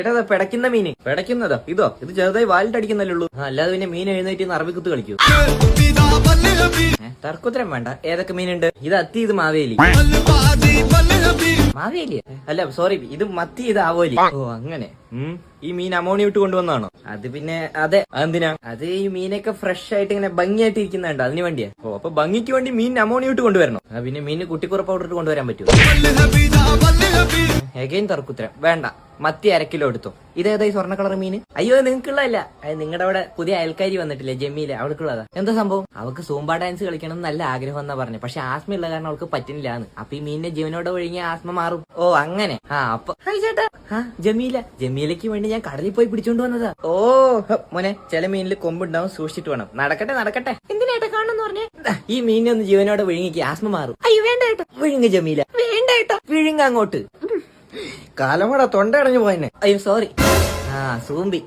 എടാ പിടയ്ക്കുന്ന മീന്. പിടയ്ക്കുന്നതോ? ഇത് ചെറുതായി വാലിട്ടടിക്കുന്നല്ലേ ഉള്ളൂ. അല്ലാതെ പിന്നെ മീൻ എഴുന്നേറ്റ് അറബിക്കുത്ത് കളിക്കൂ. തർക്കുത്തരം വേണ്ട. ഏതൊക്കെ മീനുണ്ട്? ഇത് അത്തി, ഇത് മാവേലി. മാവേലി അല്ല, സോറി, ഇത് മത്തി, ഇത് ആവോലി. ഓ അങ്ങനെ. ഈ മീൻ അമോണിയ ഇട്ട് കൊണ്ടുവന്നാണോ? അത് പിന്നെ അതെ. അതെന്തിനാ? അത് ഈ മീനൊക്കെ ഫ്രഷ് ആയിട്ട് ഇങ്ങനെ ഭംഗിയായിട്ട് ഇരിക്കുന്നുണ്ട്, അതിന് വേണ്ടിയാ. ഓ അപ്പൊ ഭംഗിക്ക് വേണ്ടി മീൻ അമോണിയ ഇട്ട് കൊണ്ടുവരണം. പിന്നെ മീന് കുട്ടിക്കുറ പൗഡർ ഇട്ട് കൊണ്ടുവരാൻ പറ്റുമോ? എഗൈൻ തർക്കുത്തരം വേണ്ട. മത്തി 1 കിലോ എടുത്തോ. ഇതേതായി സ്വർണ്ണ കളർ മീൻ? അയ്യോ നിങ്ങൾക്കുള്ളതല്ല, അത് നിങ്ങളുടെ അവിടെ പുതിയ അയൽക്കാരി വന്നിട്ടില്ലേ ജമീല, അവൾക്കുള്ളതാ. എന്താ സംഭവം? അവൾക്ക് സൂംബ ഡാൻസ് കളിക്കണം നല്ല ആഗ്രഹം എന്നാ പറഞ്ഞു. പക്ഷെ ആസ്മ ഉള്ള കാരണം അവൾക്ക് പറ്റുന്നില്ലാന്ന്. അപ്പൊ ഈ മീനിനെ ജീവനോടെ ഒഴുകിയ ആസ്മ മാറും. ഓ അങ്ങനെ. അപ്പൊ ചേട്ടാ ജമീലയ്ക്ക് വേണ്ടി ഞാൻ കടലിൽ പോയി പിടിച്ചോണ്ട് വന്നതാ. ഓ മോനെ, ചില മീനിൽ കൊമ്പുണ്ടാവും, സൂക്ഷിച്ചിട്ട് വേണം. നടക്കട്ടെ. എന്തിനായിട്ട് കാണുന്നു പറഞ്ഞേ? ഈ മീനിനെ ഒന്ന് ജീവനോടെ വിഴുങ്ങിക്ക് ആസ്മ മാറും. അയ്യോ വേണ്ട ഏട്ടാ. വിഴുങ്ങ് ജമീല. വേണ്ട ഏട്ടാ. വിഴുങ്ങ അങ്ങോട്ട്. കാലമട തൊണ്ട അടഞ്ഞു പോയെന്നെ. അയ്യോ സോറി. സൂമ്പി.